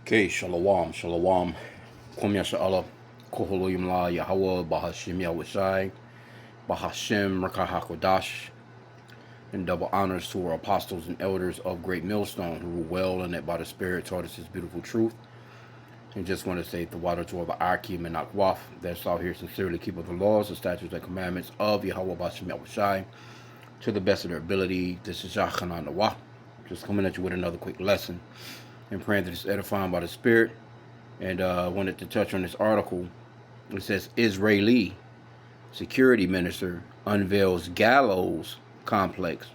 Okay, shalom, shalom. Kum yasha'Allah, koholoyim la Yahweh, Bahashim Yahushai, Bahashim Rakahakodash, and double honors to our apostles and elders of Great Millstone who rule well and that by the Spirit taught us His beautiful truth. And just want to say the water to our H.I.M and Akwaf that's out here sincerely keep the laws, the statutes, and commandments of Yahweh Bahashim Yahushai to the best of their ability. This is Yachanan Nawah, just coming at you with another quick lesson and praying that it's edifying by the Spirit. And I wanted to touch on this article. It says Israeli security minister unveils gallows complex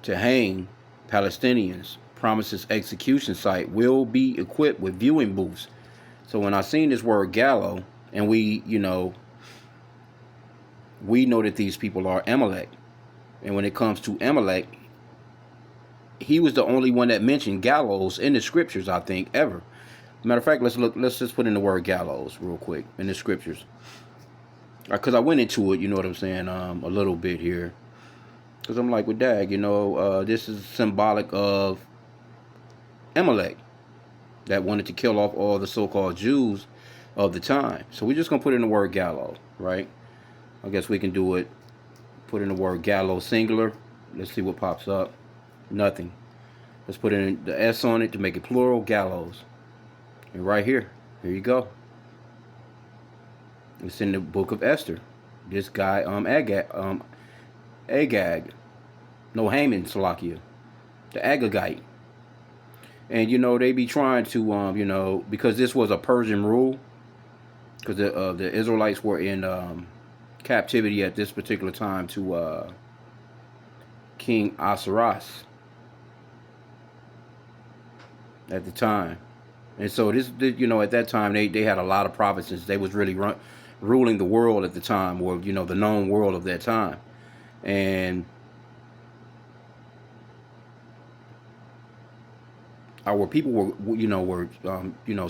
to hang Palestinians. Promises execution site will be equipped with viewing booths. So when I seen this word gallows, and we know that these people are Amalek. And when it comes to Amalek, he was the only one that mentioned gallows in the scriptures, I think, ever. Matter of fact, let's just put in the word gallows real quick in the scriptures. Because I went into it, you know what I'm saying, a little bit here. Because I'm like, with Dag, this is symbolic of Amalek that wanted to kill off all the so-called Jews of the time. So we're just going to put in the word gallows, right? I guess we can do it. Put in the word gallows singular. Let's see what pops up. Nothing. Let's put in the S on it to make it plural, gallows. And right here you go. It's in the book of Esther. This guy, Agag, no, Haman, Salakia, the Agagite. And they be trying to, because this was a Persian rule, because the Israelites were in captivity at this particular time to King Ahasuerus at the time. And so this, at that time they had a lot of provinces. They was really ruling the world at the time, or the known world of that time. And our people were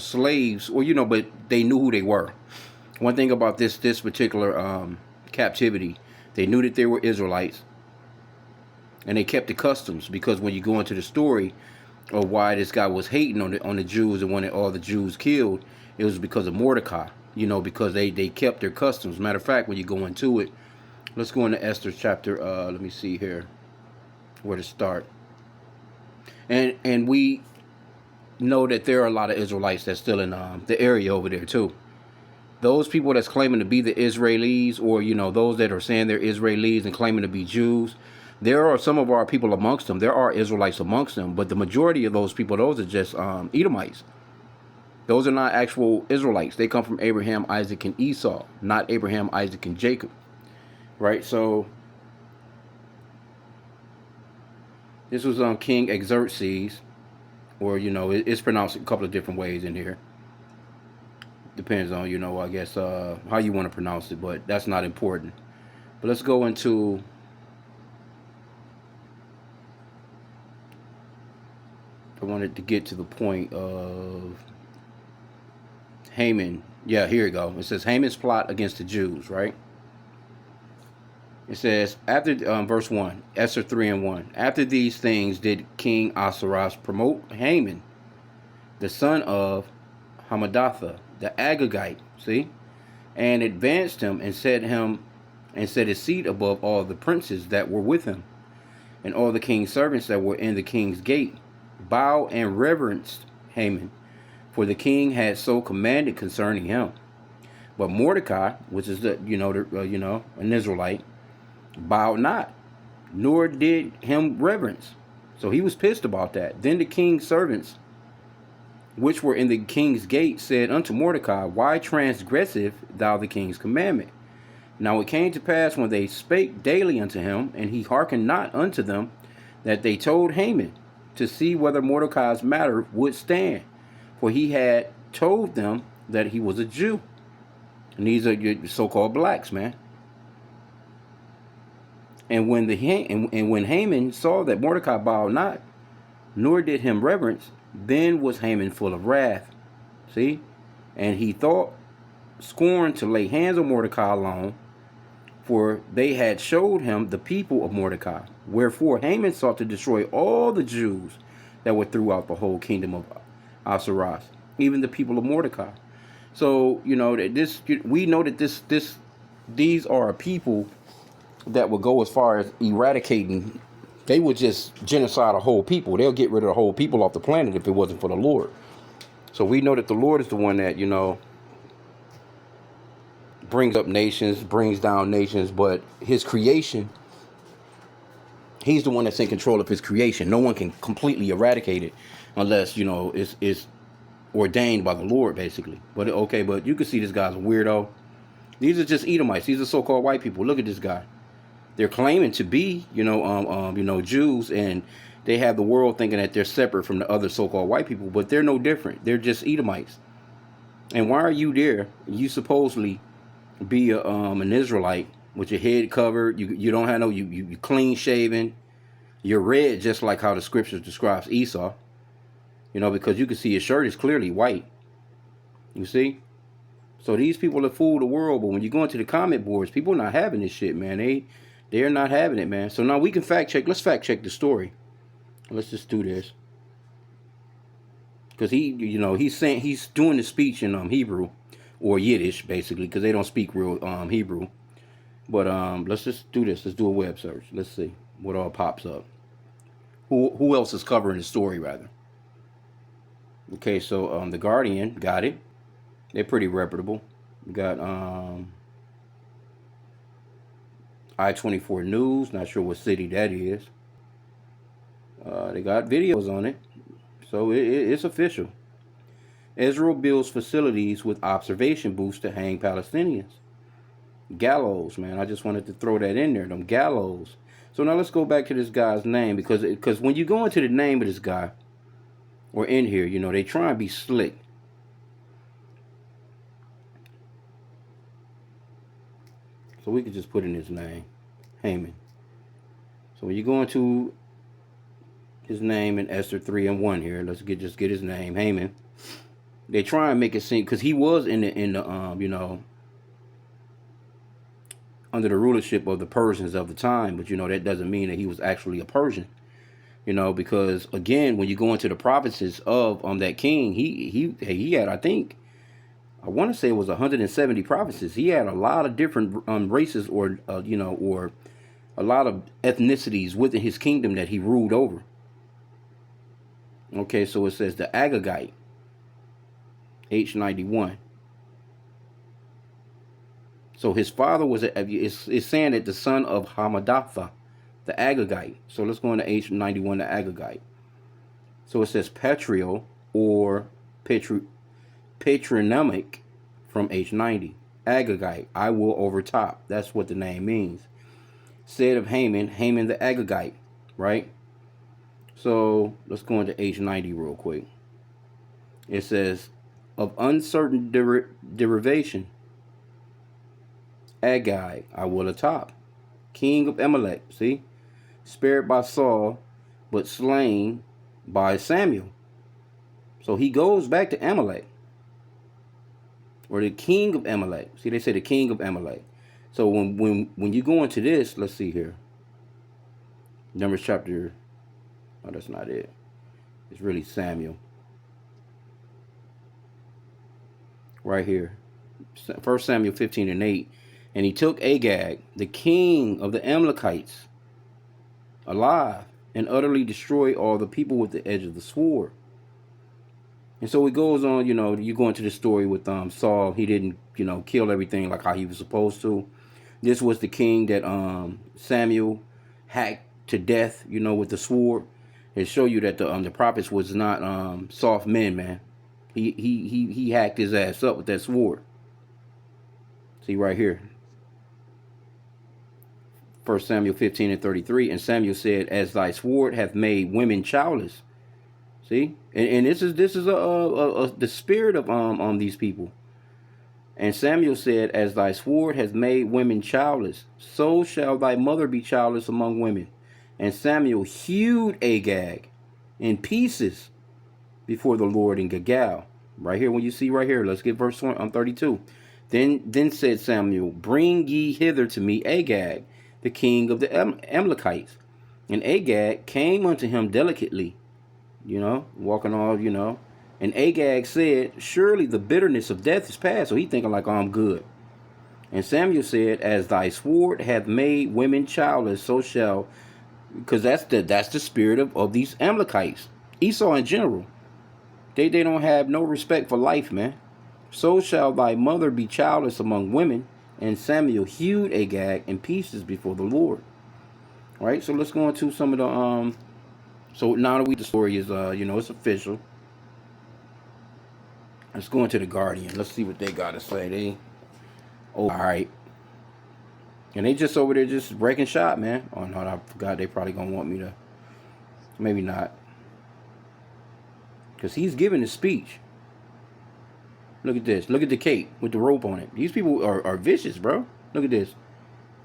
slaves, or but they knew who they were. One thing about this particular captivity, they knew that they were Israelites, and they kept the customs, because when you go into the story of why this guy was hating on the Jews and wanted all the Jews killed, it was because of Mordecai, because they kept their customs. Matter of fact, when you go into it, let's go into Esther chapter, let me see here where to start. And we know that there are a lot of Israelites that's still in the area over there too. Those people that's claiming to be the Israelis, or those that are saying they're Israelis and claiming to be Jews, there are some of our people amongst them. There are Israelites amongst them, but the majority of those people, those are just Edomites. Those are not actual Israelites. They come from Abraham, Isaac, and Esau, not Abraham, Isaac, and Jacob. Right? So this was King Xerxes, or it's pronounced a couple of different ways in here. Depends on I guess how you want to pronounce it, but that's not important. But let's go into I wanted to get to the point of Haman. Yeah, here you go. It says Haman's plot against the Jews, right? It says, after verse 1, Esther 3:1. After these things did King Ahasuerus promote Haman, the son of Hammedatha, the Agagite, see, and advanced him and set his seat above all the princes that were with him, and all the king's servants that were in the king's gate bowed and reverenced Haman, for the king had so commanded concerning him. But Mordecai, which is an Israelite, bowed not, nor did him reverence. So he was pissed about that. Then the king's servants, which were in the king's gate, said unto Mordecai, why transgresseth thou the king's commandment? Now it came to pass, when they spake daily unto him, and he hearkened not unto them, that they told Haman to see whether Mordecai's matter would stand, for he had told them that he was a Jew. And these are your so-called blacks, man. And when when Haman saw that Mordecai bowed not, nor did him reverence, then was Haman full of wrath. See? And he thought scorn to lay hands on Mordecai alone, for they had showed him the people of Mordecai. Wherefore Haman sought to destroy all the Jews that were throughout the whole kingdom of Asaras, even the people of Mordecai. So you know that we know that these are people that would go as far as eradicating. They would just genocide a whole people. They'll get rid of the whole people off the planet if it wasn't for the Lord. So we know that the Lord is the one that, brings up nations, brings down nations, but his creation, he's the one that's in control of his creation. No one can completely eradicate it unless, it's ordained by the Lord, basically. But okay, but you can see this guy's a weirdo. These are just Edomites. These are so-called white people. Look at this guy. They're claiming to be, Jews, and they have the world thinking that they're separate from the other so-called white people, but they're no different. They're just Edomites. And why are you there? You supposedly be an Israelite with your head covered. You don't have you clean shaven. You're red, just like how the scriptures describes Esau. Because you can see his shirt is clearly white. You see? So these people have fooled the world, but when you go into the comment boards, people are not having this shit, man. They're not having it, man. So now we can fact check. Let's fact check the story. Let's just do this. Because he's doing the speech in Hebrew or Yiddish, basically, because they don't speak real Hebrew. But let's just do this. Let's do a web search. Let's see what all pops up. Who else is covering the story, rather? Okay, so the Guardian got it. They're pretty reputable. We got I-24 News. Not sure what city that is. They got videos on it, so it's official. Israel builds facilities with observation booths to hang Palestinians. Gallows, man. I just wanted to throw that in there. Them gallows. So now let's go back to this guy's name, because when you go into the name of this guy, or in here, they try and be slick. So we could just put in his name, Haman. So when you go into his name in Esther 3:1 here, let's just get his name, Haman. They try and make it seem, because he was in the under the rulership of the Persians of the time, but that doesn't mean that he was actually a Persian. Because again, when you go into the prophecies of that king, he had, I want to say it was 170 prophecies. He had a lot of different races, or or a lot of ethnicities within his kingdom that he ruled over. Okay, so it says the Agagite, H91. So his father was it's saying that the son of Hamadatha, the Agagite. So let's go into H91, the Agagite. So it says patrial or patronymic from H90. Agagite, I will overtop. That's what the name means. Said of Haman, Haman the Agagite, right? So let's go into H90 real quick. It says, of uncertain derivation, Agag, I will atop. King of Amalek, see? Spared by Saul, but slain by Samuel. So he goes back to Amalek, or the king of Amalek. See, they say the king of Amalek. So when you go into this, let's see here. Numbers chapter, oh, that's not it. It's really Samuel. Right here. 1 Samuel 15:8. And he took Agag, the king of the Amalekites, alive, and utterly destroyed all the people with the edge of the sword. And so it goes on, you go into the story with Saul. He didn't, kill everything like how he was supposed to. This was the king that Samuel hacked to death, with the sword. It show you that the prophets was not soft men, man. He hacked his ass up with that sword. See right here. 1 Samuel 15:33, and Samuel said, "As thy sword hath made women childless." See, and this is the spirit of these people. And Samuel said, "As thy sword hath made women childless, so shall thy mother be childless among women." And Samuel hewed Agag in pieces before the Lord in Gilgal. Right here, when you see right here, let's get verse 32. Then said Samuel, "Bring ye hither to me Agag, the king of the Amalekites." And Agag came unto him delicately, walking all, And Agag said, surely the bitterness of death is past. So he thinking like, oh, I'm good. And Samuel said, as thy sword hath made women childless, so shall, because that's the spirit of these Amalekites. Esau in general. They don't have no respect for life, man. So shall thy mother be childless among women. And Samuel hewed Agag in pieces before the Lord. Right? So let's go into some of the so now that the story is it's official. Let's go into the Guardian. Let's see what they gotta say. Alright. And they just over there just breaking shot, man. Oh no, I forgot they probably gonna want me to. Maybe not. Because he's giving his speech. Look at this. Look at the cape with the rope on it. These people are vicious, bro. Look at this.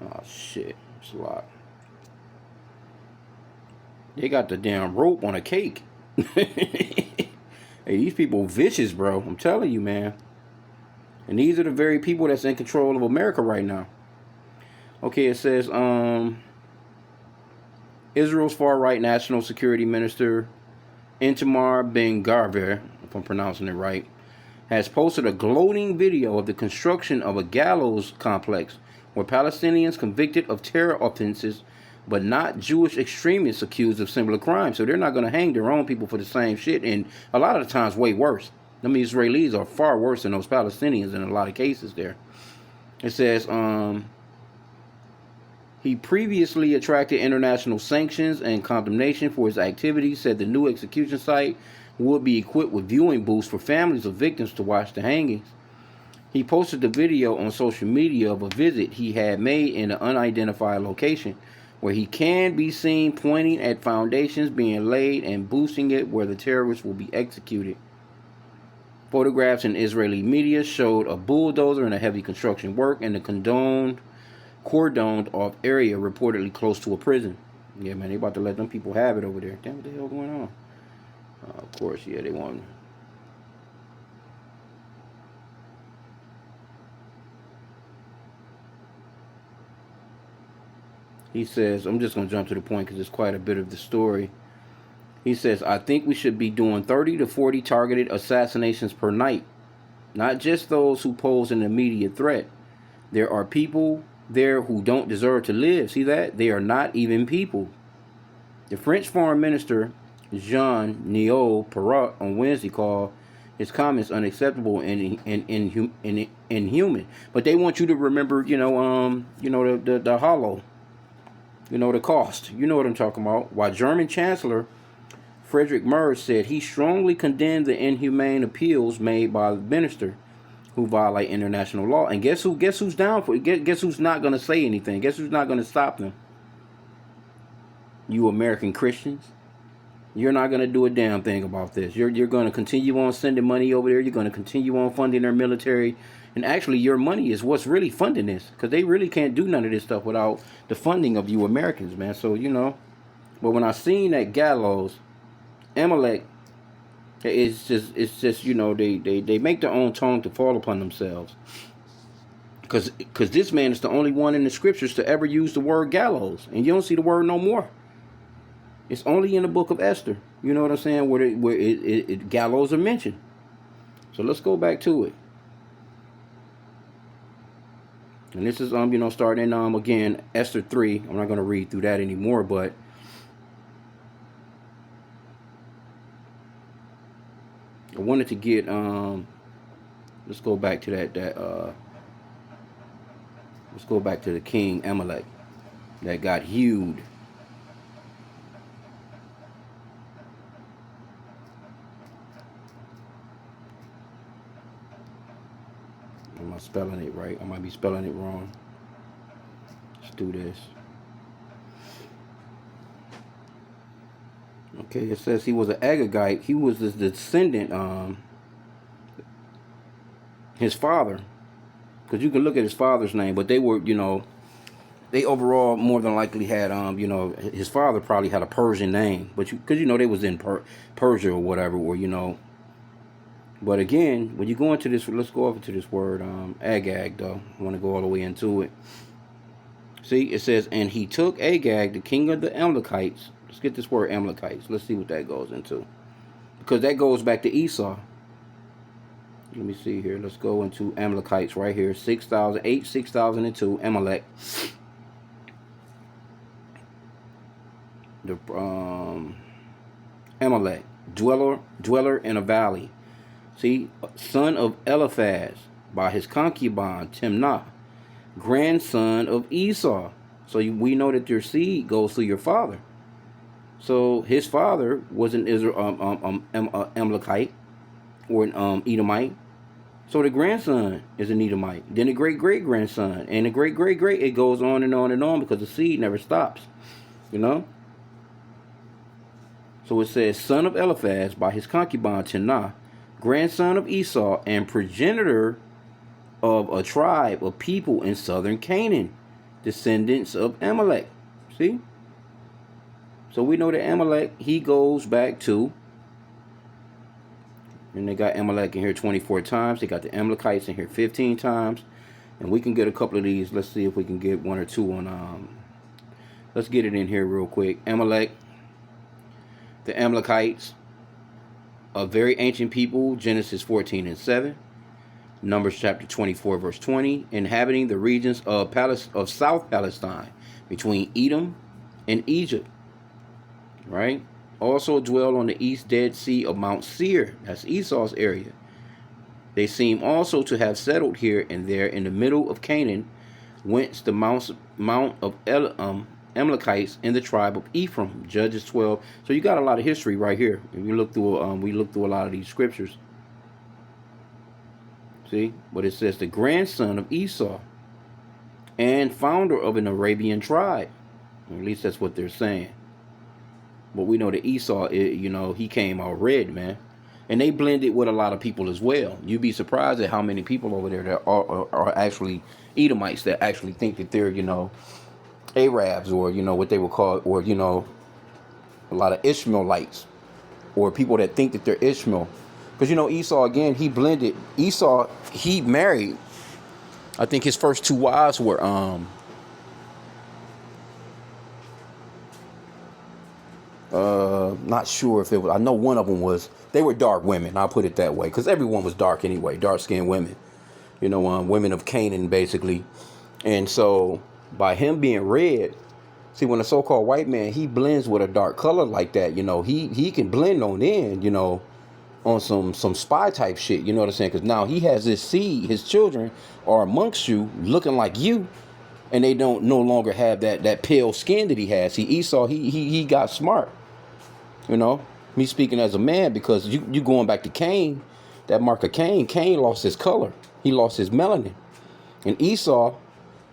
Oh shit. It's a lot. They got the damn rope on a cake. Hey, these people vicious, bro. I'm telling you, man. And these are the very people that's in control of America right now. Okay, it says, Israel's far-right National Security Minister, Itamar Ben-Gvir, if I'm pronouncing it right, has posted a gloating video of the construction of a gallows complex where Palestinians convicted of terror offenses but not Jewish extremists accused of similar crimes. So they're not going to hang their own people for the same shit, and a lot of the times way worse. I mean, Israelis are far worse than those Palestinians in a lot of cases there. It says, he previously attracted international sanctions and condemnation for his activities, said the new execution site would be equipped with viewing booths for families of victims to watch the hangings. He posted the video on social media of a visit he had made in an unidentified location, where he can be seen pointing at foundations being laid and boosting it where the terrorists will be executed. Photographs in Israeli media showed a bulldozer and a heavy construction work in the cordoned off area reportedly close to a prison. Yeah, man, they about to let them people have it over there. Damn, what the hell going on? Of course, yeah, they want. He says, I'm just going to jump to the point because it's quite a bit of the story. He says, I think we should be doing 30 to 40 targeted assassinations per night. Not just those who pose an immediate threat. There are people there who don't deserve to live. See that? They are not even people. The French Foreign Minister, Jean-Noël Barrot, on Wednesday called his comments unacceptable and inhuman. But they want you to remember, the hollow. The cost. You know what I'm talking about. While German Chancellor Friedrich Merz said he strongly condemned the inhumane appeals made by the minister who violate international law. And guess who's down for it? Guess who's not going to say anything? Guess who's not going to stop them? You American Christians. You're not going to do a damn thing about this. You're going to continue on sending money over there. You're going to continue on funding their military. And actually, your money is what's really funding this. Because they really can't do none of this stuff without the funding of you Americans, man. So, But when I seen that gallows, Amalek, it's just they make their own tongue to fall upon themselves. Because this man is the only one in the scriptures to ever use the word gallows. And you don't see the word no more. It's only in the book of Esther. You know what I'm saying? Where gallows are mentioned. So let's go back to it. And this is starting again Esther 3. I'm not going to read through that anymore, but I wanted to get let's go back to let's go back to the king Amalek that got hewed. Am I spelling it right? I might be spelling it wrong. Let's do this. Okay, it says he was an Agagite. He was the descendant, his father. Because you can look at his father's name, but they were, they overall more than likely had, his father probably had a Persian name. But because, they was in Persia or whatever, or, But again, when you go into this, let's go over to this word, Agag, though. I want to go all the way into it. See, it says, and he took Agag, the king of the Amalekites. Let's get this word Amalekites. Let's see what that goes into. because that goes back to Esau. Let me see here. Let's go into Amalekites right here. 6008, 6002. Amalek. The Amalek, dweller in a valley. See, son of Eliphaz by his concubine Timnah, grandson of Esau. So we know that your seed goes through your father. So his father was an Amalekite or an Edomite. So the grandson is an Edomite. Then the great great grandson, and the great great great. It goes on and on and on because the seed never stops. You know. So it says, son of Eliphaz by his concubine Timnah, grandson of Esau, and progenitor of a tribe of people in southern Canaan, descendants of Amalek. See? So we know that Amalek, he goes back to, and they got Amalek in here 24 times. They got the Amalekites in here 15 times. And we can get a couple of these. Let's see if we can get one or two on, let's get it in here real quick. Amalek. The Amalekites, a very ancient people, Genesis 14 and 7. Numbers chapter 24, verse 20, inhabiting the regions of South Palestine, between Edom and Egypt. Right? Also dwell on the east Dead Sea of Mount Seir. That's Esau's area. They seem also to have settled here and there in the middle of Canaan, whence the Mount of Amalekites in the tribe of Ephraim, Judges 12. So you got a lot of history right here. If you look through, we look through a lot of these scriptures. See, but it says the grandson of Esau and founder of an Arabian tribe. Or at least that's what they're saying. But we know that Esau, he came out red, man. And they blended with a lot of people as well. You'd be surprised at how many people over there that are actually Edomites that actually think that they're, Arabs, or what they would call, or a lot of Ishmaelites, or people that think that they're Ishmael, because Esau, again, he blended. Esau, he married, I think his first two wives were not sure if it was, I know one of them was, they were dark women, I'll put it that way, because everyone was dark anyway, dark skinned women, women of Canaan basically. And so by him being red, see, when a so-called white man, he blends with a dark color like that, he can blend on in, on some spy type shit, you know what I'm saying? Because now he has his seed, his children are amongst you, looking like you, and they don't no longer have that pale skin that he has. See, Esau, he got smart, me speaking as a man, because you going back to Cain, that mark of Cain lost his color, he lost his melanin, and Esau,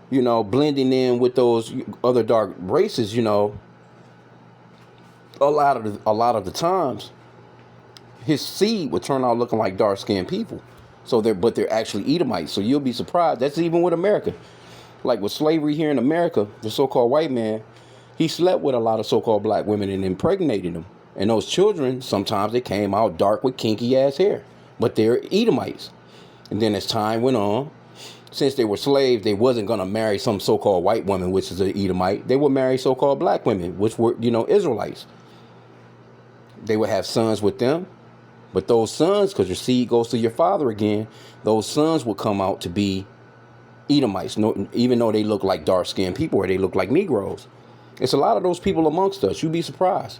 blending in with those other dark races, a lot of the times, his seed would turn out looking like dark skinned people. So they're actually Edomites. So you'll be surprised. That's even with America. Like with slavery here in America, the so-called white man, he slept with a lot of so-called black women and impregnated them. And those children, sometimes they came out dark with kinky ass hair, but they're Edomites. And then as time went on, since they were slaves, they wasn't going to marry some so-called white woman, which is an Edomite. They would marry so-called black women, which were, Israelites. They would have sons with them. But those sons, because your seed goes to your father again, those sons would come out to be Edomites, even though they look like dark-skinned people or they look like Negroes. It's a lot of those people amongst us. You'd be surprised.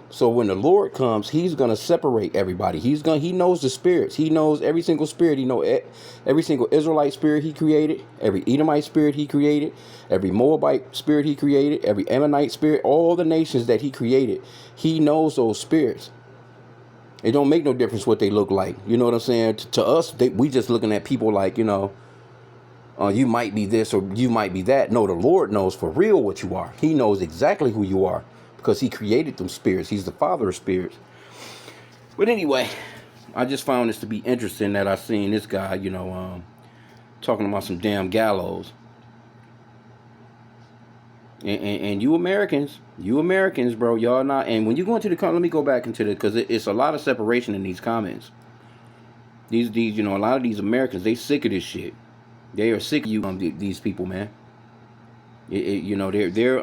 So when the Lord comes, he's going to separate everybody. He knows the spirits. He knows every single spirit. He knows every single Israelite spirit he created, every Edomite spirit he created, every Moabite spirit he created, every Ammonite spirit, all the nations that he created. He knows those spirits. It don't make no difference what they look like. You know what I'm saying? To us, we just looking at people like, you might be this or you might be that. No, the Lord knows for real what you are. He knows exactly who you are, because he created them spirits. He's the father of spirits. But anyway, I just found this to be interesting that I seen this guy, talking about some damn gallows. And you Americans, bro, y'all not. And when you go into the, let me go back into the, because it's a lot of separation in these comments. These, a lot of these Americans, they sick of this shit. They are sick of you, these people, man. They're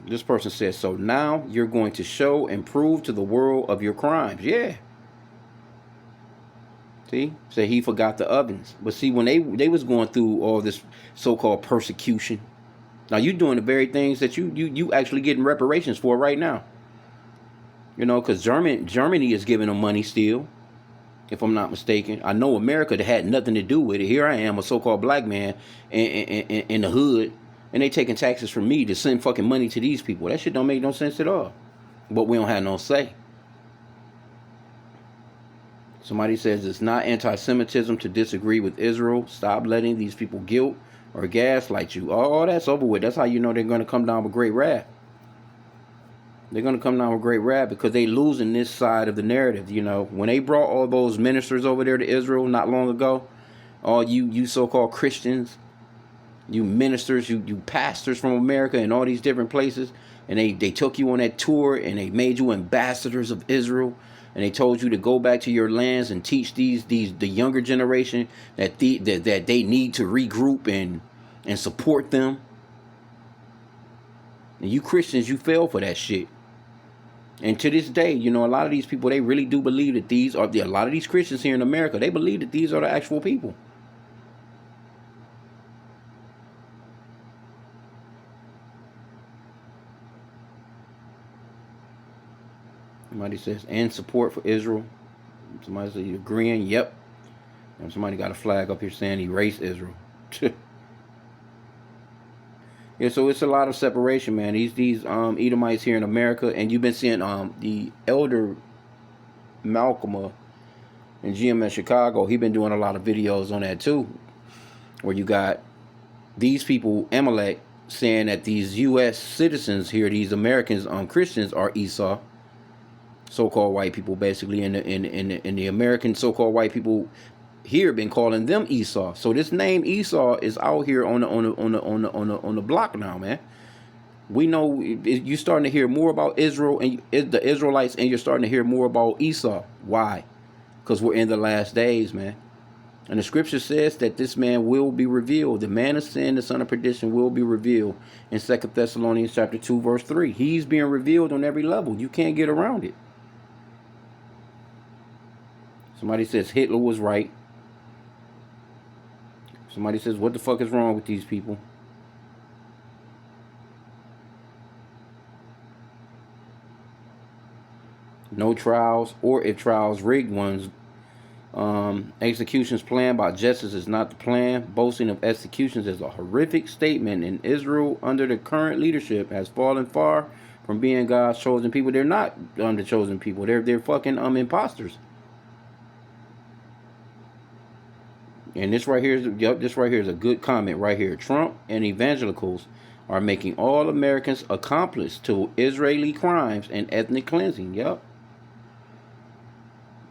This person says, so now you're going to show and prove to the world of your crimes. Yeah. See, say he forgot the ovens. But see, when they was going through all this so-called persecution, now you doing the very things that you actually getting reparations for right now. You know, because Germany is giving them money still, if I'm not mistaken. I know America that had nothing to do with it. Here I am, a so-called black man in the hood, and they taking taxes from me to send fucking money to these people. That shit don't make no sense at all. But we don't have no say. Somebody says it's not anti-Semitism to disagree with Israel. Stop letting these people guilt or gaslight you. Oh, that's over with. That's how you know they're going to come down with great wrath. They're going to come down with great wrath because they losing this side of the narrative. You know, when they brought all those ministers over there to Israel not long ago, all you so-called Christians, you ministers, you pastors from America and all these different places, and they took you on that tour and they made you ambassadors of Israel, and they told you to go back to your lands and teach the younger generation that they need to regroup and support them. And you Christians, you fell for that shit. And to this day, you know, a lot of these people, they really do believe that these are a lot of these Christians here in America, they believe that these are the actual people. Somebody says, and support for Israel. Somebody says, you agreeing? Yep. And somebody got a flag up here saying erase Israel. Yeah, so it's a lot of separation, man. These Edomites here in America, and you've been seeing the elder Malcolm in GMS Chicago. He been doing a lot of videos on that too, where you got these people, AMELEK, saying that these U.S. citizens here, these Americans, Christians, are Esau. So-called white people, basically, in the American so-called white people here been calling them Esau. So this name Esau is out here on the block now, man. We know you're starting to hear more about Israel and the Israelites, and you're starting to hear more about Esau. Why? Because we're in the last days, man. And the scripture says that this man will be revealed. The man of sin, the son of perdition, will be revealed in 2 Thessalonians chapter 2, verse 3. He's being revealed on every level. You can't get around it. Somebody says Hitler was right. Somebody says, what the fuck is wrong with these people? No trials, or if trials, rigged ones. Executions planned by justice is not the plan. Boasting of executions is a horrific statement. And Israel, under the current leadership, has fallen far from being God's chosen people. They're not the chosen people. They're fucking imposters. And this right here is a good comment right here. Trump and evangelicals are making all Americans accomplice to Israeli crimes and ethnic cleansing. Yep.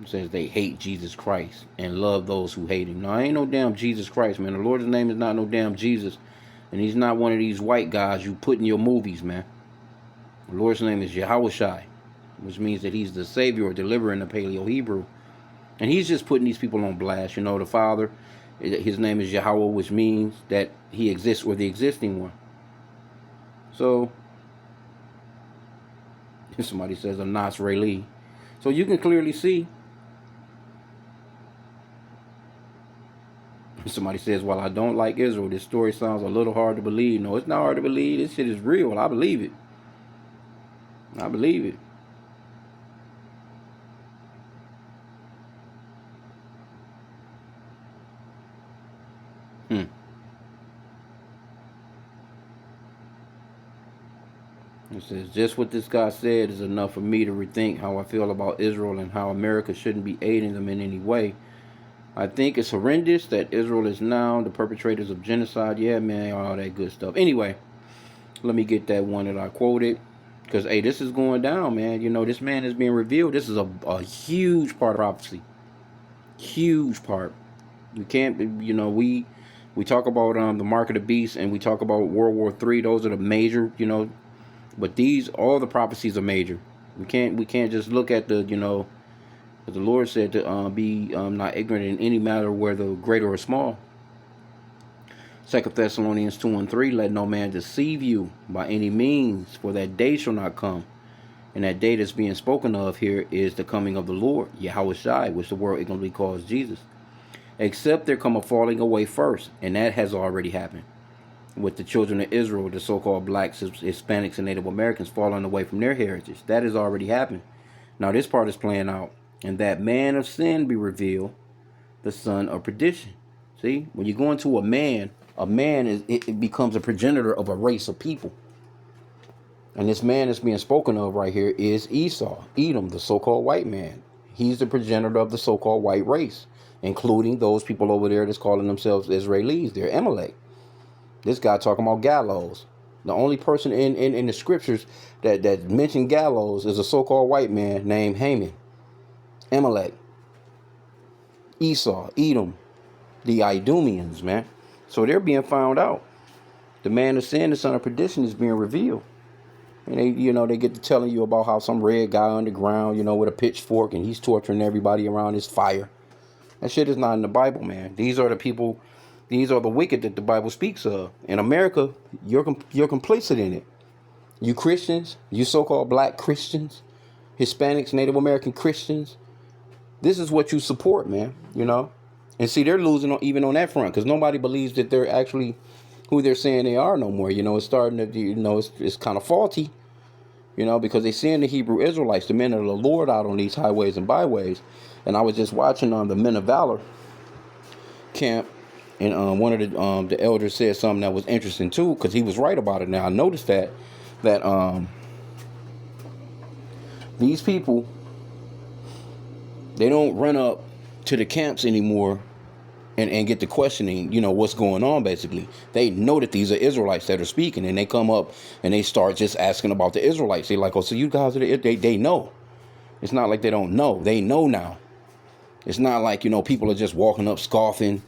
It says they hate Jesus Christ and love those who hate him. No, I ain't no damn Jesus Christ, man. The Lord's name is not no damn Jesus. And he's not one of these white guys you put in your movies, man. The Lord's name is Yahweh, which means that he's the savior or deliverer in the Paleo Hebrew. And he's just putting these people on blast. You know, the Father, his name is Yahweh, which means that he exists, or the existing one. So, somebody says a Nasrali. So you can clearly see. Somebody says, well, I don't like Israel. This story sounds a little hard to believe. No, it's not hard to believe. This shit is real. I believe it. I believe it. It says, just what this guy said is enough for me to rethink how I feel about Israel and how America shouldn't be aiding them in any way. I think it's horrendous that Israel is now the perpetrators of genocide. Yeah, man, all that good stuff. Anyway, let me get that one that I quoted. Because, hey, this is going down, man. You know, this man is being revealed. This is a huge part of prophecy. Huge part. We can't, you know, we talk about the mark of the beast, and we talk about World War III. Those are the major, you know. But all the prophecies are major. We can't just look at the, you know, but the Lord said to be not ignorant in any matter, whether great or small. 2 Thessalonians 2 and 3, let no man deceive you by any means, for that day shall not come. And that day that's being spoken of here is the coming of the Lord, Yahushua, which the word ignorantly calls Jesus. Except there come a falling away first, and that has already happened. With the children of Israel, the so-called blacks, Hispanics, and Native Americans falling away from their heritage. That has already happened. Now this part is playing out. And that man of sin be revealed, the son of perdition. See, when you go into a man is it becomes a progenitor of a race of people. And this man that's being spoken of right here is Esau, Edom, the so-called white man. He's the progenitor of the so-called white race, including those people over there that's calling themselves Israelis. They're Amalek. This guy talking about gallows. The only person in the scriptures that mentioned gallows is a so-called white man named H.I.M. Amalek, Esau, Edom, the Idumeans, man. So they're being found out. The man of sin, the son of perdition, is being revealed. And they get to telling you about how some red guy underground, with a pitchfork, and he's torturing everybody around his fire. That shit is not in the Bible, man. These are the people, these are the wicked that the Bible speaks of. In America, you're complicit in it. You Christians, you so-called black Christians, Hispanics, Native American Christians, this is what you support, man, And see, they're losing even on that front because nobody believes that they're actually who they're saying they are no more. It's starting to, it's kind of faulty, because they're seeing the Hebrew Israelites, the men of the Lord, out on these highways and byways. And I was just watching on the Men of Valor camp, and one of the elders said something that was interesting too, because he was right about it. Now I noticed that these people, they don't run up to the camps anymore and get to questioning, what's going on. Basically, they know that these are Israelites that are speaking, and they come up and they start just asking about the Israelites. They're like, oh, so you guys are they know. It's not like they don't know. They know now. It's not like, people are just walking up scoffing,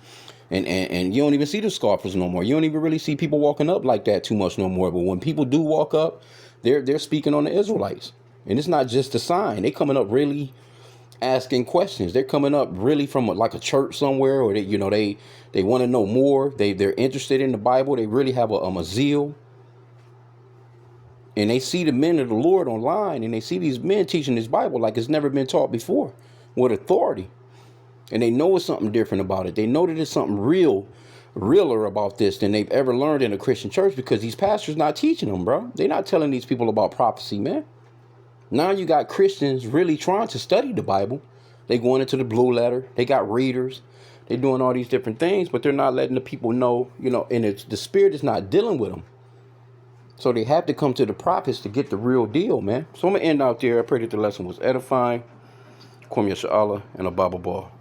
and you don't even see the scoffers no more. You don't even really see people walking up like that too much no more. But when people do walk up, they're speaking on the Israelites. And it's not just a sign. They coming up really asking questions. They're coming up really from like a church somewhere, or they want to know more. They're interested in the Bible. They really have a zeal. And they see the men of the Lord online, and they see these men teaching this Bible like it's never been taught before, with authority. And they know it's something different about it. They know that there's something realer about this than they've ever learned in a Christian church, because these pastors not teaching them, bro. They're not telling these people about prophecy, man. Now you got Christians really trying to study the Bible. They going into the blue letter. They got readers. They're doing all these different things, but they're not letting the people know, and the spirit is not dealing with them. So they have to come to the prophets to get the real deal, man. So I'm going to end out there. I pray that the lesson was edifying. Kwam Yasha Allah and a Bible ball.